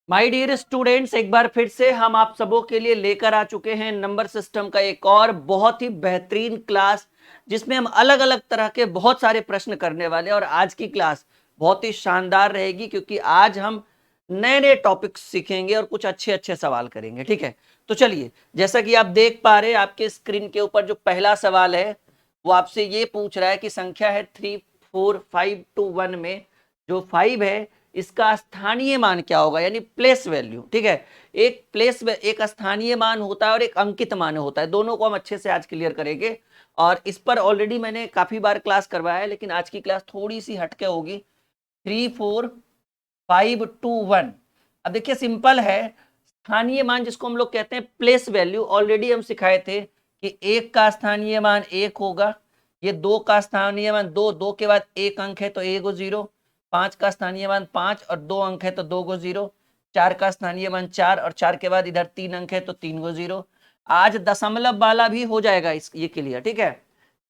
My dear students, एक बार फिर से हम आप सबों के लिए लेकर आ चुके हैं नंबर सिस्टम का एक और बहुत ही बेहतरीन क्लास, जिसमें हम अलग अलग तरह के बहुत सारे प्रश्न करने वाले हैं। और आज की क्लास बहुत ही शानदार रहेगी क्योंकि आज हम नए नए टॉपिक्स सीखेंगे और कुछ अच्छे अच्छे सवाल करेंगे। ठीक है, तो चलिए, जैसा कि आप देख पा रहे हैं आपके स्क्रीन के ऊपर जो पहला सवाल है वो आपसे ये पूछ रहा है कि संख्या है 34521 में जो 5 है इसका स्थानीय मान क्या होगा, यानी प्लेस वैल्यू। ठीक है, एक स्थानीय मान होता है और एक अंकित मान होता है, दोनों को हम अच्छे से आज क्लियर करेंगे। और इस पर ऑलरेडी मैंने काफी बार क्लास करवाया है, लेकिन आज की क्लास थोड़ी सी हटके होगी। 34521। अब देखिए, सिंपल है। स्थानीय मान जिसको हम लोग कहते हैं प्लेस वैल्यू, ऑलरेडी हम सिखाए थे कि एक का स्थानीय मान एक होगा, ये दो का स्थानीय मान दो, दो के बाद एक अंक है तो एक गो जीरो, पांच का स्थानीय मान पांच और दो अंक है तो दो गो जीरो, चार का स्थानीय मान चार और चार के बाद इधर तीन अंक है तो तीन गो जीरो। आज दशमलव वाला भी हो जाएगा इस ये क्लियर। ठीक है,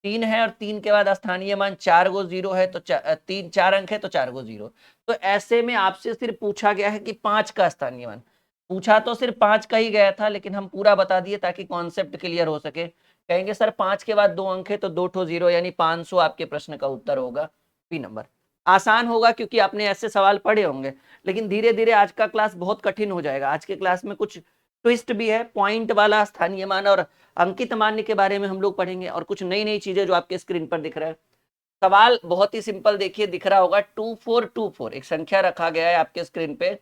तीन है और तीन के बाद स्थानीय मान चार गो जीरो है तो तीन चार अंक है तो चार गो जीरो। तो ऐसे में आपसे सिर्फ पूछा गया है कि पांच का स्थानीय मान, पूछा तो सिर्फ पांच का ही गया था, लेकिन हम पूरा बता दिए ताकि कॉन्सेप्ट क्लियर हो सके। कहेंगे सर पांच के बाद दो अंक है तो दो ठो जीरो, यानी 500 आपके प्रश्न का उत्तर होगा बी नंबर। आसान होगा क्योंकि आपने ऐसे सवाल पढ़े होंगे, लेकिन धीरे धीरे आज का क्लास बहुत कठिन हो जाएगा। आज के क्लास में कुछ ट्विस्ट भी है, पॉइंट वाला स्थानीय मान और अंकित मान्य के बारे में हम लोग पढ़ेंगे, और कुछ नई नई चीजें जो आपके स्क्रीन पर दिख रहा है। सवाल बहुत ही सिंपल, देखिए दिख रहा होगा 2424, एक संख्या रखा गया है आपके स्क्रीन पे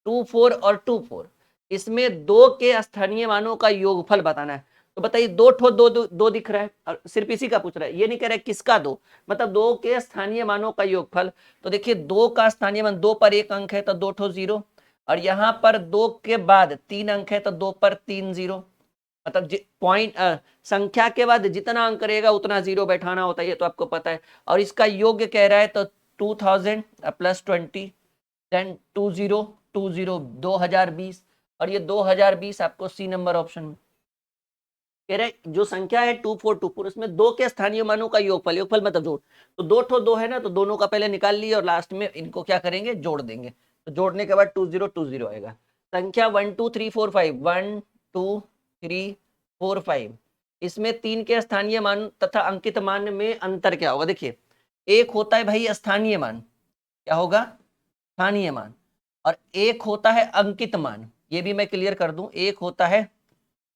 24 और 24, इसमें दो के स्थानीय मानों का योगफल बताना है। तो बताइए, दो ठो दो दिख रहा है और सिर्फ इसी का पूछ रहा है, ये नहीं कह रहा है किसका दो, मतलब दो के स्थानीय मानों का योगफल। तो देखिए, दो का स्थानीय मान, दो पर एक अंक है तो दो ठो जीरो, और यहाँ पर दो के बाद तीन अंक है तो दो पर तीन जीरो। मतलब पॉइंट संख्या के बाद जितना अंक रहेगा उतना जीरो बैठाना होता है, ये तो आपको पता है। और इसका योग कह रहा है तो 2000 प्लस 20, देन 2020, 2020, और ये 2020 आपको सी नंबर ऑप्शन में कह रहे जो संख्या है 2424, उसमें दो के स्थानीय मानों का योगफल, योगफल मतलब जोड़, तो दो ठो दो है ना, तो दोनों का पहले निकाल लिए और लास्ट में इनको क्या करेंगे, जोड़ देंगे। तो जोड़ने के बाद 2020 आएगा। संख्या 12345, 12345, इसमें तीन के स्थानीय मान तथा अंकित मान में अंतर क्या होगा। देखिए, एक होता है भाई स्थानीय मान, क्या होगा, स्थानीय मान, और एक होता है अंकित मान। ये भी मैं क्लियर कर दूं, एक होता है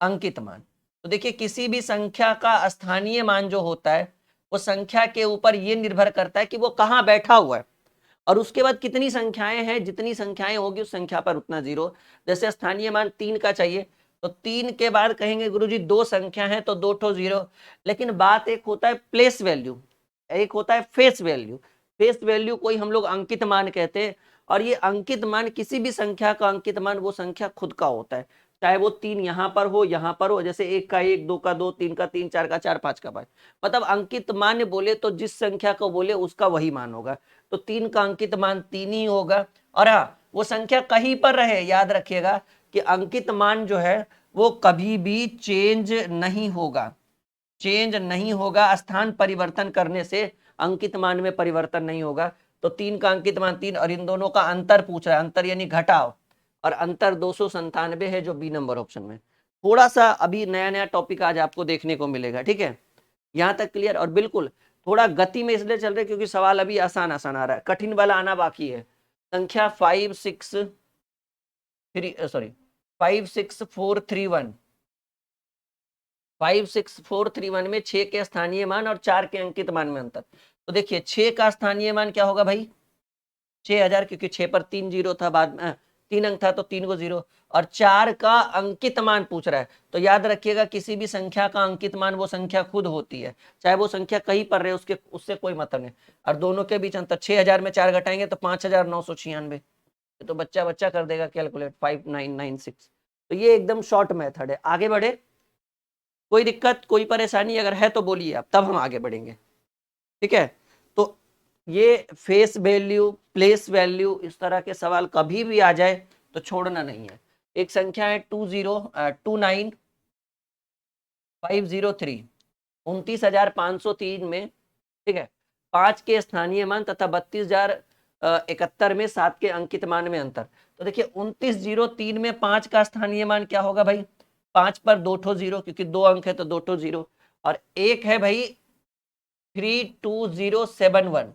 अंकित मान। तो देखिए, किसी भी संख्या का स्थानीय मान जो होता है वो संख्या के ऊपर ये निर्भर करता है कि वो कहाँ बैठा हुआ है, और उसके बाद कितनी संख्याएं हैं, जितनी संख्याएं होगी उस संख्या पर उतना जीरो। जैसे स्थानीय मान तीन का चाहिए, तो तीन के बाद कहेंगे गुरुजी दो संख्या है तो दो ठो जीरो। लेकिन बात एक होता है प्लेस वैल्यू, एक होता है फेस वैल्यू। फेस वैल्यू कोई हम लोग अंकित मान कहते हैं, और ये अंकित मान किसी भी संख्या का अंकित मान वो संख्या खुद का होता है, चाहे वो तीन यहाँ पर हो यहाँ पर हो, जैसे एक का एक, दो का दो, तीन का तीन, चार का चार, पांच का पांच। मतलब अंकित मान बोले तो जिस संख्या को बोले उसका वही मान होगा। तो तीन का अंकित मान तीन ही होगा। और हाँ, वो संख्या कहीं पर रहे, याद रखिएगा कि अंकित मान जो है वो कभी भी चेंज नहीं होगा, चेंज नहीं होगा, स्थान परिवर्तन करने से अंकित मान में परिवर्तन नहीं होगा। तो तीन का अंकित मान तीन, और इन दोनों का अंतर पूछ रहा है, अंतर यानी घटाव, और अंतर 297 है जो बी नंबर ऑप्शन में। थोड़ा सा अभी नया नया टॉपिक आज आपको देखने को मिलेगा। ठीक है, यहाँ तक क्लियर। और बिल्कुल थोड़ा गति में इसलिए चल रहे क्योंकि सवाल अभी आसान आसान आ रहा है, कठिन वाला आना बाकी है। संख्या 56431, 56431 में 6 के स्थानीय मान और 4 के अंकित मान में अंतर। तो देखिए, 6 का स्थानीय मान क्या होगा भाई, 6000, क्योंकि 6 पर तीन जीरो था, बाद में तीन अंक था तो तीन को जीरो। और 4 का अंकित मान पूछ रहा है, तो याद रखिएगा किसी भी संख्या का अंकित मान वो संख्या खुद होती है, चाहे वो संख्या कहीं पर रहे, उसके उससे कोई मतलब नहीं। और दोनों के बीच अंतर, 6000 में 4 घटाएंगे तो 5996, तो बच्चा बच्चा कर देगा कैलकुलेट, 5996। तो ये एकदम शॉर्ट मेथड है। आगे बढ़े, कोई दिक्कत कोई परेशानी अगर है तो बोलिए आप, तब हम आगे बढ़ेंगे। ठीक है, तो ये फेस वैल्यू, प्लेस वैल्यू, इस तरह के सवाल कभी भी आ जाए तो छोड़ना नहीं है। एक संख्या है 29503, 29503 में, ठीक है, पांच के स्थानीय मान तथा 71 में 7 के अंकित मान में अंतर। तो देखिए 2903 में 5 का स्थानीय मान क्या होगा भाई, 5 पर 2 ठो 0, क्योंकि 2 अंक है तो 2 ठो 0, और एक है भाई 32071,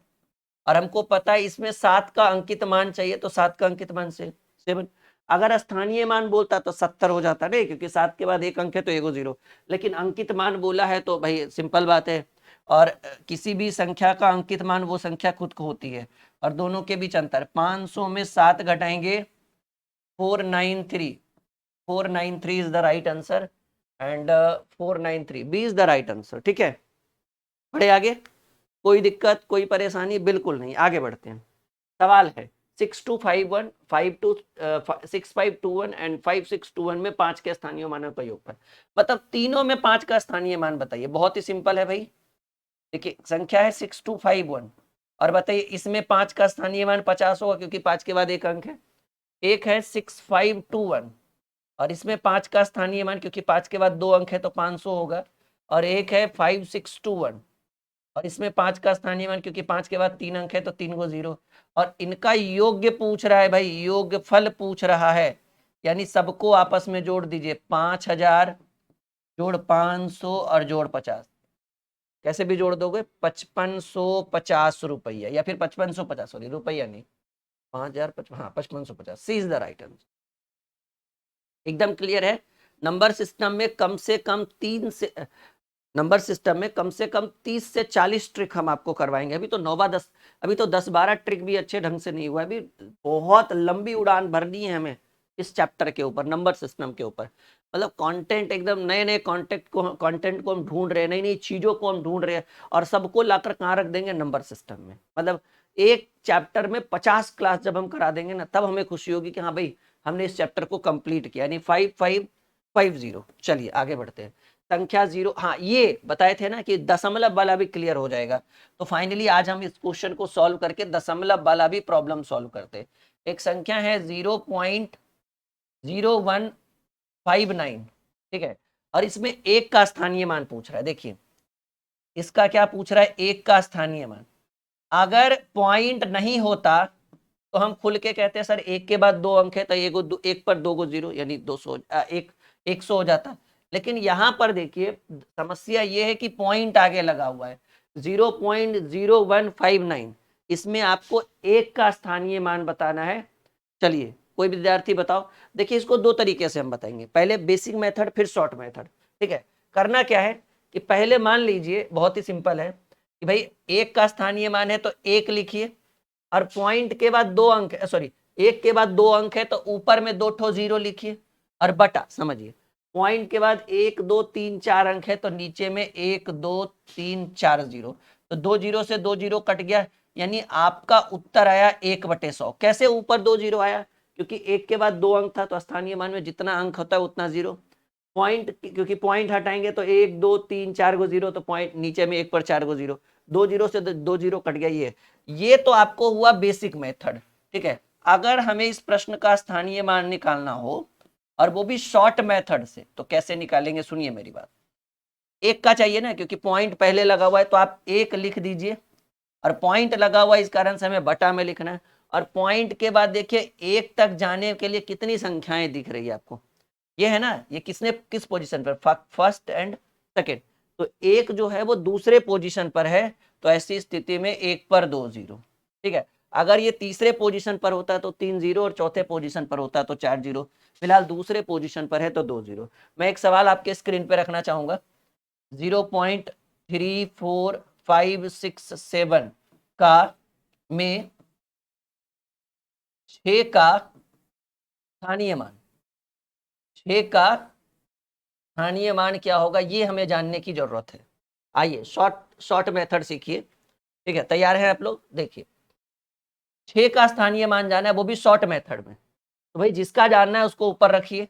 और हमको पता है इसमें 7 का अंकित मान चाहिए, तो 7 का अंकित मान से 7। अगर स्थानीय मान बोलता तो 70 हो जाता नहीं, क्योंकि 7 के बाद एक अंक है तो एगो 0, लेकिन अंकित मान बोला है तो भाई सिंपल बात है। और किसी भी संख्या का अंकित मान वो संख्या खुद को होती है, और दोनों के बीच अंतर 500 में 7 घटाएंगे 493, 493 is the right answer, and 493 B is the right answer. ठीक है, बढ़े आगे, कोई दिक्कत कोई परेशानी बिल्कुल नहीं, आगे बढ़ते हैं। सवाल है 6251, 6521 एंड 5621 में 5 के स्थानीय मानों का योगफल, मतलब तीनों में 5 का स्थानीय मान बताइए। बहुत ही सिंपल है भाई, देखिए संख्या है 6251, और बताइए इसमें 5 का स्थानीय मान 50 होगा, क्योंकि 5 के बाद एक अंक है। एक है 6521, और इसमें 5 का स्थानीय मान, क्योंकि 5 के बाद 2 अंक है तो 500 होगा, और एक है 5621, और इसमें 5 का स्थानीय मान, क्योंकि 5 के बाद 3 अंक है तो 3 को 0, और इनका योग्य पूछ रहा है भाई, योग्य फल पूछ रहा है, यानी सबको आपस में जोड़ दीजिए, 5000 जोड़ 500 और जोड़ 50, कैसे भी जोड़ दोगे 5550 रुपया, या फिर 5550, सॉरी रुपया नहीं, 5000, हाँ 5550, सी इज द राइट आंसर। एकदम क्लियर है। नंबर सिस्टम में कम से कम 30 से 40 ट्रिक हम आपको करवाएंगे। अभी तो 9-10, अभी तो 10-12 ट्रिक भी अच्छे ढंग से नहीं हुआ, अभी बहुत लंबी उड़ान भरनी है हमें इस चैप्टर के ऊपर, नंबर सिस्टम के ऊपर। मतलब कंटेंट एकदम नए नए कंटेंट को हम ढूंढ रहे हैं, नई नई चीजों को हम ढूंढ रहे हैं, और सबको लाकर कहाँ रख देंगे, नंबर सिस्टम में। मतलब एक चैप्टर में 50 क्लास जब हम करा देंगे ना, तब हमें खुशी होगी कि हाँ भाई हमने इस चैप्टर को कंप्लीट किया, यानी 5550। चलिए आगे बढ़ते हैं। संख्या 0, हाँ ये बताए थे ना कि दशमलव वाला भी क्लियर हो जाएगा, तो फाइनली आज हम इस क्वेश्चन को सॉल्व करके दशमलव वाला भी प्रॉब्लम सॉल्व करते हैं। एक संख्या है 0.0159, ठीक है, और इसमें एक का स्थानीय मान पूछ रहा है। देखिए इसका क्या पूछ रहा है, एक का स्थानीय मान। अगर पॉइंट नहीं होता तो हम खुल के कहते हैं सर एक के बाद 2 अंक है तो एक पर 2 को 0, यानी 200, 100 हो जाता। लेकिन यहां पर देखिए समस्या ये है कि पॉइंट आगे लगा हुआ है 0.0159, इसमें आपको एक का स्थानीय मान बताना है। चलिए कोई विद्यार्थी बताओ। देखिए इसको दो तरीके से हम बताएंगे, पहले बेसिक मेथड फिर शॉर्ट मेथड। ठीक है, करना क्या है कि पहले मान लीजिए, बहुत ही सिंपल है कि भाई एक का स्थानीय मान है तो एक लिखिए, और पॉइंट के बाद 2 अंक है, सॉरी एक के बाद 2 अंक है तो ऊपर में 2 ठो 0 लिखिए, और बटा, समझिए पॉइंट के बाद 1 2 3 4 अंक है तो नीचे में 1 2 3 4 0, तो 2 0 से 2 0 कट गया, यानी आपका उत्तर आया 1/100। कैसे ऊपर 2 0 आया, क्योंकि एक के बाद 2 अंक था तो स्थानीय मान में जितना अंक होता है उतना 0, पॉइंट क्योंकि पॉइंट हटाएंगे तो 1 2 3 4 को 0, तो पॉइंट नीचे में 1 पर 4 को 0, 2 0 से 2 0 कट गया। ये तो आपको हुआ बेसिक मेथड। ठीक है, अगर हमें इस प्रश्न का स्थानीय मान निकालना हो और वो भी शॉर्ट मेथड से, तो कैसे निकालेंगे, सुनिए मेरी बात। एक का चाहिए ना, क्योंकि पॉइंट पहले लगा हुआ है तो आप एक लिख दीजिए, और पॉइंट लगा हुआ है इस कारण से हमें बटा में लिखना है, और पॉइंट के बाद देखिए एक तक जाने के लिए कितनी संख्याएं दिख रही है आपको, ये है ना, ये किसने किस पोजीशन पर, फर्स्ट एंड सेकेंड, तो एक जो है वो दूसरे पोजीशन पर है, तो ऐसी स्थिति में 1 पर 2 0। ठीक है, अगर ये तीसरे पोजीशन पर होता तो 3 0, और चौथे पोजीशन पर होता तो 4 0, फिलहाल दूसरे पोजीशन पर है तो 2 0। मैं एक सवाल आपके स्क्रीन पे रखना चाहूंगा, 0.34567 का में 6 का स्थानीय मान, 6 का स्थानीय मान क्या होगा, ये हमें जानने की जरूरत है। आइए शॉर्ट मेथड सीखिए। ठीक है, तैयार हैं आप लोग, देखिए 6 का स्थानीय मान जाना है, वो भी शॉर्ट मेथड में, तो भाई जिसका जानना है उसको ऊपर रखिए,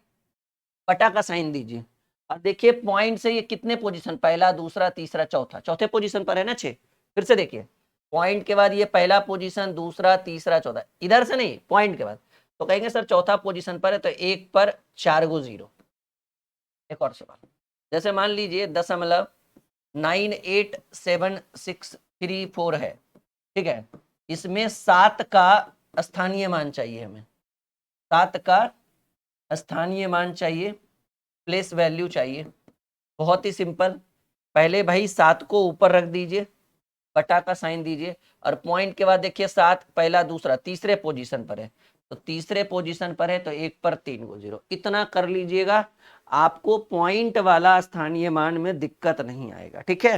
बटा का साइन दीजिए, और देखिए पॉइंट से ये कितने पोजीशन, पहला दूसरा तीसरा चौथा, चौथे पोजीशन पर है ना 6। फिर से देखिए पॉइंट के बाद ये पहला पोजीशन, दूसरा तीसरा चौथा, इधर से नहीं पॉइंट के बाद, तो कहेंगे सर चौथा पोजीशन पर है तो 1 पर 4 को 0। एक और सवाल, जैसे मान लीजिए 0.98764 है, ठीक है, इसमें 7 का स्थानीय मान चाहिए हमें, 7 का स्थानीय मान चाहिए, प्लेस वैल्यू चाहिए। बहुत ही सिंपल, पहले भाई 7 को ऊपर रख दीजिए, बटा का साइन दीजिए, और पॉइंट के बाद देखिए 7 पहला दूसरा तीसरे पोजीशन पर है, तो तीसरे पोजीशन पर है तो 1 पर 3 को 0, इतना कर लीजिएगा, आपको पॉइंट वाला स्थानीय मान में दिक्कत नहीं आएगा। ठीक है,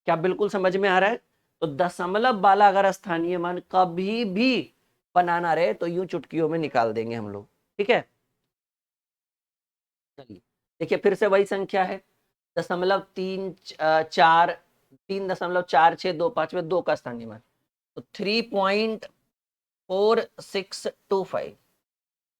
क्या बिल्कुल समझ में आ रहा है? तो दशमलव वाला अगर स्थानीय मान कभी भी बनाना रहे तो यूं चुटकियों में निकाल देंगे हम लोग। ठीक है, चलिए देखिए फिर से वही संख्या है, 3.4625 में 2 का स्थानीय मान, तो 3.4625,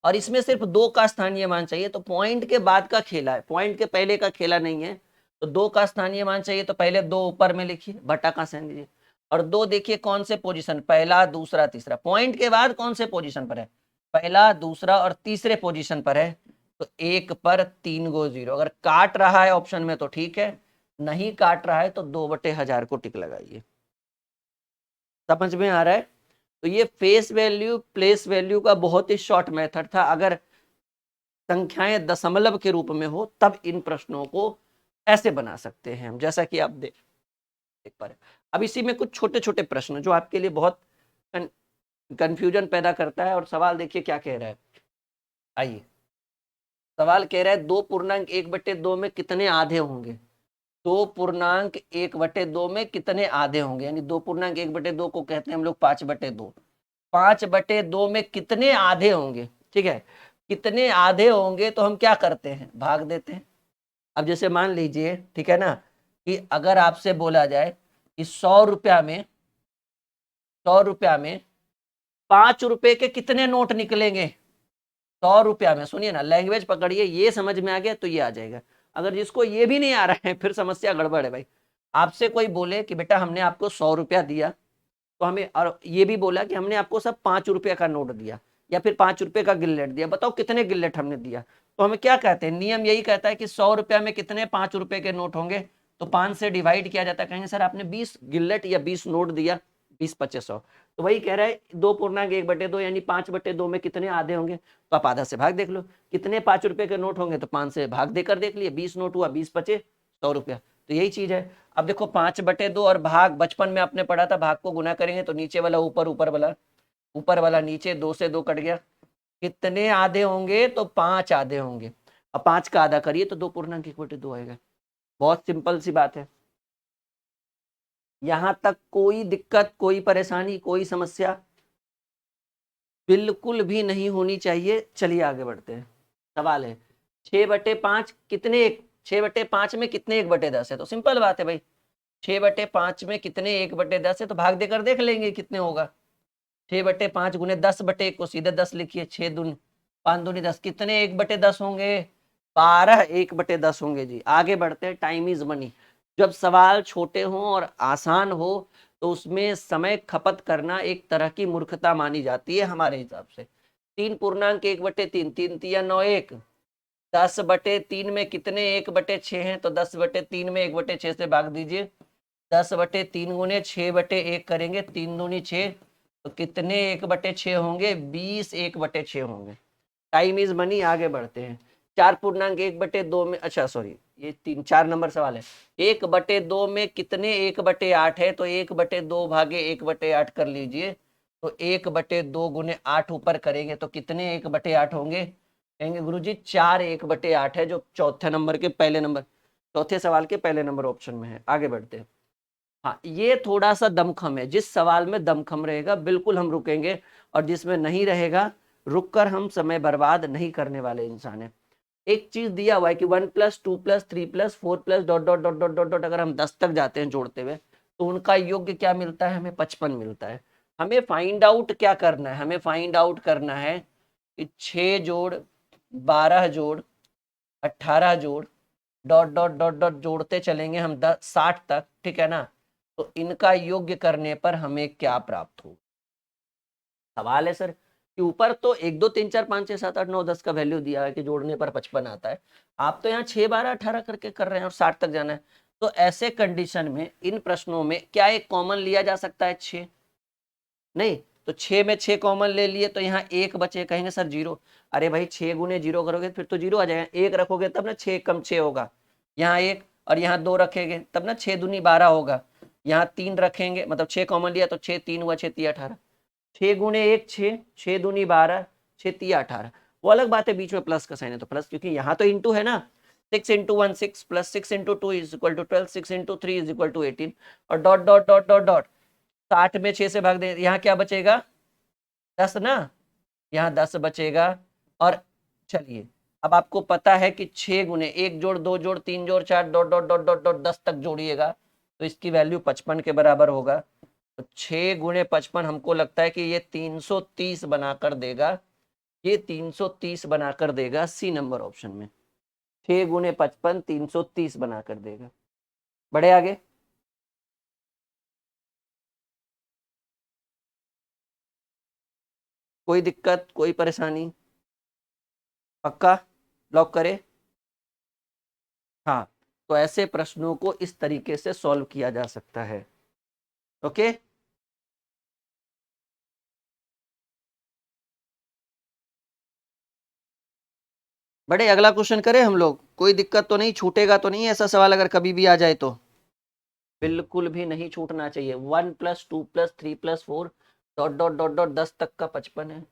और इसमें सिर्फ 2 का स्थानीय मान चाहिए, तो पॉइंट के बाद का खेला है, पॉइंट के पहले का खेला नहीं है। तो 2 का स्थानीय मान चाहिए तो पहले 2 ऊपर में लिखिए, बटा का साइन दीजिए, और 2 देखिए कौन से पोजीशन, पहला दूसरा तीसरा, पॉइंट के बाद कौन से पोजीशन पर है, पहला दूसरा और तीसरे पोजीशन पर है, तो 1 पर 3 गो 0। अगर काट रहा है ऑप्शन में तो ठीक है, नहीं काट रहा है तो 2/1000 को टिक लगाइए। समझ में आ रहा है? तो ये फेस वैल्यू प्लेस वैल्यू का बहुत ही शॉर्ट मेथड था। अगर संख्याएं दशमलव के रूप में हो तब इन प्रश्नों को ऐसे बना सकते हैं हम, जैसा कि आप देख पा रहे। अब इसी में कुछ छोटे छोटे प्रश्न जो आपके लिए बहुत कंफ्यूजन पैदा करता है, और सवाल देखिए क्या कह रहा है। आइए, सवाल कह रहा है 2.1/2 में कितने आधे होंगे, 2.1/2 में कितने आधे होंगे, यानी 2.1/2 को कहते हैं हम लोग 5/2, 5/2 में कितने आधे होंगे। ठीक है, कितने आधे होंगे तो हम क्या करते हैं, भाग देते हैं। अब जैसे मान लीजिए, ठीक है ना, कि अगर आपसे बोला जाए कि 100 रुपया में 5 रुपए के कितने नोट निकलेंगे, 100 रुपया में, सुनिए ना, लैंग्वेज पकड़िए, ये समझ में आ गया तो ये आ जाएगा। अगर जिसको ये भी नहीं आ रहा है फिर समस्या गड़बड़ है भाई। आपसे कोई बोले कि बेटा हमने आपको 100 रुपया दिया, तो हमें, और ये भी बोला कि हमने आपको सब 5 रुपये का नोट दिया या फिर 5 रुपये का गिल्लेट दिया, बताओ कितने गिल्लेट हमने दिया। तो हमें क्या कहते हैं, नियम यही कहता है कि 100 रुपया में कितने 5 रुपये के नोट होंगे, तो 5 से डिवाइड किया जाता है। कहेंगे सर आपने 20 गिल्लेट या 20 नोट दिया, 20-2500, तो वही कह रहा है 2.1/2 यानी 5/2 में कितने आधे होंगे, तो आप आधा से भाग देख लो, कितने 5 रुपये के नोट होंगे तो 5 से भाग देकर देख लिए, 20 नोट हुआ, 20 बचे 100 रुपया, तो यही चीज है। अब देखो 5/2 और भाग, बचपन में आपने पढ़ा था, भाग को गुना करेंगे तो नीचे वाला ऊपर, ऊपर वाला नीचे, 2 से 2 कट गया, कितने आधे होंगे तो 5 आधे होंगे। अब 5 का आधा करिए तो 2.1/2 आएगा। बहुत सिंपल सी बात है, यहां तक कोई दिक्कत, कोई परेशानी, कोई समस्या बिल्कुल भी नहीं होनी चाहिए। चलिए आगे बढ़ते हैं। सवाल है 6/5 कितने, 6/5 में कितने 1/10 है, तो सिंपल बात है भाई, 6/5 में कितने 1/10 है, तो भाग देकर देख लेंगे कितने होगा। 6/5 गुने 10/1 को सीधे 10 लिखिए, 6 दूनी 5 दूनी 10, कितने 1/10 होंगे, 12 1/10 होंगे जी। आगे बढ़ते हैं, टाइम इज मनी। जब सवाल छोटे हों और आसान हो तो उसमें समय खपत करना एक तरह की मूर्खता मानी जाती है हमारे हिसाब से। 3.1/3, 3 तिया 9 1, 10/3 में कितने 1/6 हैं, तो 10/3 में 1/6 से भाग दीजिए, 10/3 गुने 6/1 करेंगे, 3 दूनी 6, तो कितने 1/6 होंगे, 20 1/6 होंगे। Time is money. आगे बढ़ते हैं, 4.1/2 में, अच्छा सॉरी, ये 4 नंबर सवाल है, 1/2 में कितने 1/8 है, तो 1/2 भागे 1/8 कर लीजिए, तो 1/2 गुने 8 ऊपर करेंगे तो कितने 1/8 होंगे, कहेंगे गुरुजी 4 1/8 है, जो चौथे नंबर के पहले नंबर, चौथे सवाल के पहले नंबर ऑप्शन में है। आगे बढ़ते हैं। हाँ, ये थोड़ा सा दमखम है, जिस सवाल में दमखम रहेगा बिल्कुल हम रुकेंगे, और जिसमें नहीं रहेगा रुककर हम समय बर्बाद नहीं करने वाले इंसान हैं। एक चीज दिया हुआ है कि 1+2+3+4+ dot dot dot dot dot dot, अगर हम 10 तक जाते हैं जोड़ते हुए तो उनका योग्य क्या मिलता है, हमें 55 मिलता है। हमें फाइंड आउट क्या करना है, हमें फाइंड आउट करना है कि 6 जोड़ 12 जोड़ 18 जोड़ डॉट डॉट डॉट डॉट जोड़ते चलेंगे हम 60 तक, ठीक है ना, तो इनका योग्य करने पर हमें क्या प्राप्त हो। सवाल है सर कि ऊपर तो 1 2 3 4 5 6 7 8 9 10 का वैल्यू दिया है कि जोड़ने पर 55 आता है, आप तो यहाँ 6 12 18 करके कर रहे हैं और 60 तक जाना है। तो ऐसे कंडीशन में इन प्रश्नों में क्या एक कॉमन लिया जा सकता है, 6, नहीं तो 6 में 6 कॉमन ले लिए तो यहाँ 1 बचे, कहेंगे सर 0। अरे भाई 6 गुने 0 करोगे फिर तो 0 आ जाएगा, 1 रखोगे तब ना 6 कम 6 होगा, यहाँ 1 और यहाँ 2 रखेंगे तब ना 6 दूनी 12 होगा, यहाँ 3 रखेंगे मतलब 6 कॉमन लिया तो 6 3 हुआ, 6 3 18, 6 गुने 1 6, 6 दूनी 12, 6 3 18। वो अलग बात है बीच में प्लस का साइन है तो प्लस, क्योंकि यहाँ तो इंटू है ना, 6 into 1 6 plus 6 into 2 is equal to 12, 6 into 3 is equal to 18 और dot dot dot dot dot 60 में 6 से भाग दे, यहाँ क्या बचेगा 10 ना, यहाँ 10 बचेगा। और चलिए अब आपको पता है कि 6 गुने 1 जोड़ 2 जोड़ 3 जोड़ 4 dot dot dot dot dot 10 तक जोड़िएगा तो इसकी वैल्यू 55 के बराबर होगा। तो 6 गुने 55 हमको लगता है कि ये 330 बनाकर देगा, ये 330 बनाकर देगा सी नंबर ऑप्शन में, 6 गुने 55 330 बनाकर देगा। बढ़े आगे, कोई दिक्कत कोई परेशानी? पक्का लॉक करे? हाँ, तो ऐसे प्रश्नों को इस तरीके से सॉल्व किया जा सकता है। ओके, बड़े अगला क्वेश्चन करें हम लोग, कोई दिक्कत तो नहीं, छूटेगा तो नहीं ऐसा सवाल अगर कभी भी आ जाए तो? बिल्कुल भी नहीं छूटना चाहिए। 1 + 2 + 3 + 4 डॉट डॉट डॉट डॉट 10 तक का 55 है।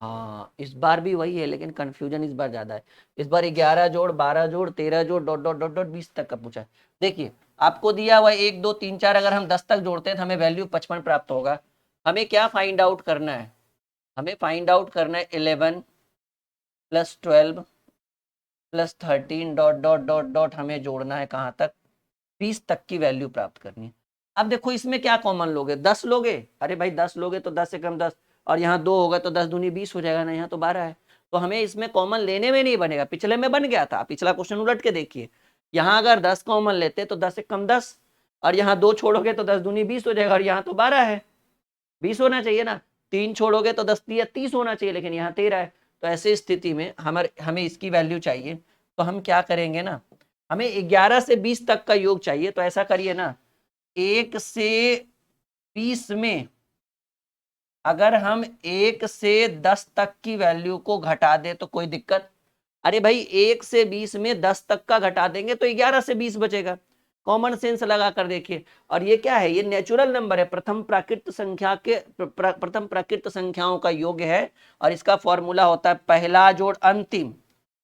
हाँ इस बार भी वही है लेकिन कंफ्यूजन इस बार ज्यादा है, इस बार 11 जोड़ 12 जोड़ 13 जोड़ डॉट डॉट डॉट डॉट 20 तक का पूछा है। देखिए आपको दिया हुआ 1 2 3 4, अगर हम 10 तक जोड़ते हैं तो हमें वैल्यू 55 प्राप्त होगा। हमें क्या फाइंड आउट करना है, हमें फाइंड आउट करना है 11 + 12 + 13 डॉट डॉट डॉट डॉट, हमें जोड़ना है कहाँ तक, 20 तक की वैल्यू प्राप्त करनी है। अब देखो इसमें क्या कॉमन लोगे, 10 लोगे, अरे भाई 10 लोगे तो 10 से कम 10 और यहाँ 2 होगा तो 10 दूनी 20 हो जाएगा ना, यहाँ तो 12 है तो हमें इसमें कॉमन लेने में नहीं बनेगा। पिछले में बन गया था, पिछला क्वेश्चन उलट के देखिए, यहाँ अगर 10 कॉमन लेते तो 10 से कम 10 और यहाँ 2 छोड़ोगे तो 10 दूनी 20 हो जाएगा और यहाँ तो 12 है, 20 होना चाहिए ना, 3 छोड़ोगे तो 10 या 30 होना चाहिए लेकिन यहाँ 13 है। तो ऐसी स्थिति में हमें इसकी वैल्यू चाहिए तो हम क्या करेंगे ना, हमें 11 से 20 तक का योग चाहिए। तो ऐसा करिए ना, 1 से 20 में अगर हम 1 से 10 तक की वैल्यू को घटा दे तो कोई दिक्कत? अरे भाई 1 से 20 में 10 तक का घटा देंगे तो 11 से 20 बचेगा, कॉमन सेंस लगा कर देखिए। और ये क्या है, ये नेचुरल नंबर है, प्रथम प्राकृत संख्या के प्रथम प्राकृत संख्याओं का योग है और इसका फॉर्मूला होता है पहला जोड़ अंतिम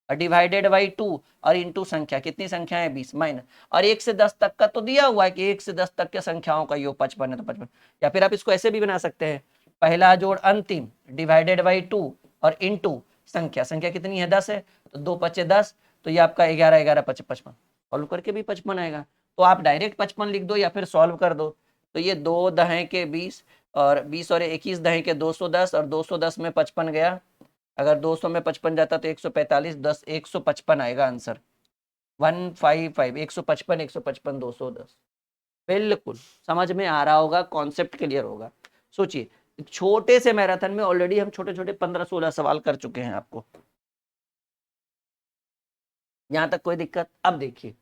डिवाइडेड बाई 2 और इंटू संख्या, कितनी संख्या है 20 माइनस, और 1 से 10 तक का तो दिया हुआ है कि 1 से 10 तक के संख्याओं का योग 55 है तो 55, या फिर आप इसको ऐसे भी बना सकते हैं, पहला जोड़ अंतिम डिवाइडेड बाई 2 और इंटू संख्या, संख्या कितनी है 10 है तो 2 × 5 = 10, तो ये आपका 11 11 5 55, सॉल्व करके भी 55 आएगा। तो आप डायरेक्ट 55 लिख दो या फिर सॉल्व कर दो, तो ये 2 दहें के 20 और 20 और 21 दहें के 210 और 210 में 55 गया, अगर 200 में 55 जाता तो 145, 10 155 आएगा आंसर, 155 155 155 210। बिल्कुल समझ में आ रहा होगा, कॉन्सेप्ट क्लियर होगा। सोचिए छोटे से मैराथन में ऑलरेडी हम छोटे छोटे 15-16 सवाल कर चुके हैं आपको, यहां तक कोई दिक्कत? अब देखिए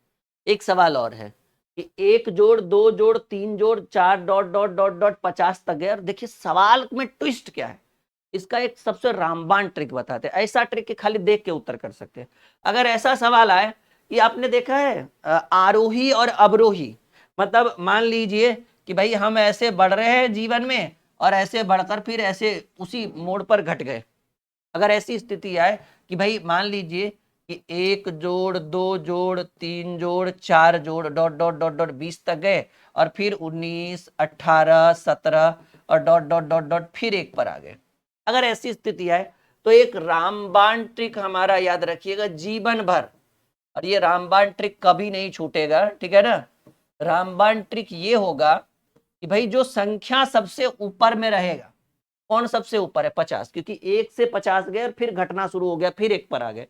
एक सवाल और है कि 1 जोड़ 2 जोड़ 3 जोड़ 4 डॉट डॉट डॉट डॉट 50 तक है। और देखिए सवाल में ट्विस्ट क्या है, इसका एक सबसे रामबाण ट्रिक बताते हैं, ऐसा ट्रिक कि खाली देख के उत्तर कर सकते हैं। अगर ऐसा सवाल आए कि आपने देखा है आरोही और अवरोही, मतलब मान लीजिए कि भाई हम ऐसे बढ़ रहे हैं जीवन में और ऐसे बढ़कर फिर ऐसे उसी मोड़ पर घट गए, अगर ऐसी स्थिति आए कि भाई मान लीजिए कि 1 जोड़ 2 जोड़ 3 जोड़ 4 जोड़ डॉट डॉट डॉट डॉट 20 तक गए और फिर 19 18 17 और डॉट डॉट डॉट डॉट फिर 1 पर आ गए, अगर ऐसी स्थिति आए तो एक रामबाण ट्रिक हमारा याद रखिएगा जीवन भर, और ये रामबाण ट्रिक कभी नहीं छूटेगा, ठीक है ना। रामबाण ट्रिक ये होगा कि भाई जो संख्या सबसे ऊपर में रहेगा, कौन सबसे ऊपर है 50, क्योंकि 1 से 50 गए और फिर घटना शुरू हो गया फिर 1 पर आ गए,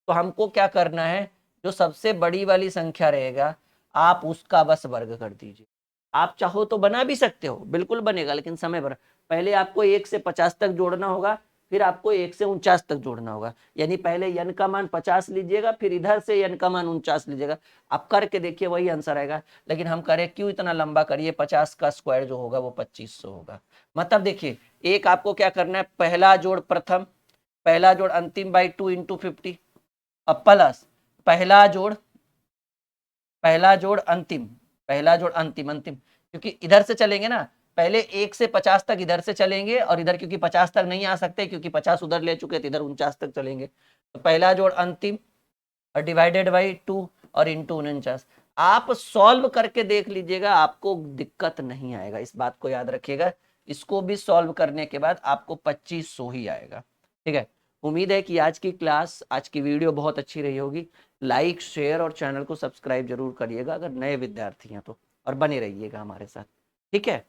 तो हमको क्या करना है, जो सबसे बड़ी वाली संख्या रहेगा आप उसका बस वर्ग कर दीजिए। आप चाहो तो बना भी सकते हो, बिल्कुल बनेगा, लेकिन समय पर पहले आपको 1 से 50 तक जोड़ना होगा, फिर आपको 1 से 49 तक जोड़ना होगा। यानी पहले n का मान 50 लीजिएगा, फिर इधर से n का मान 49 लीजिएगा। आप करके देखिए वही आंसर आएगा। लेकिन हम करें क्यों इतना लंबा करिए, 50 का स्क्वायर जो होगा वो 2500 होगा। मतलब देखिए एक आपको क्या करना है, पहला जोड़ प्रथम, पहला जोड़ अंतिम बाई 2 इंटू 50, अब प्लस पहला जोड़ अंतिम, पहला जोड़ अंतिम अंतिम, क्योंकि इधर से चलेंगे ना, पहले 1 से 50 तक इधर से चलेंगे और इधर क्योंकि 50 तक नहीं आ सकते क्योंकि 50 उधर ले चुके थे, इधर 49 तक चलेंगे। तो पहला जोड़ अंतिम और डिवाइडेड बाई 2 और इंटू 49। आप सॉल्व करके देख लीजिएगा, आपको दिक्कत नहीं आएगा, इस बात को याद रखिएगा। इसको भी सॉल्व करने के बाद आपको 2500 ही आएगा। ठीक है, उम्मीद है कि आज की क्लास, आज की वीडियो बहुत अच्छी रही होगी। लाइक, शेयर और चैनल को सब्सक्राइब जरूर करिएगा अगर नए विद्यार्थी हैं तो, और बने रहिएगा हमारे साथ। ठीक है।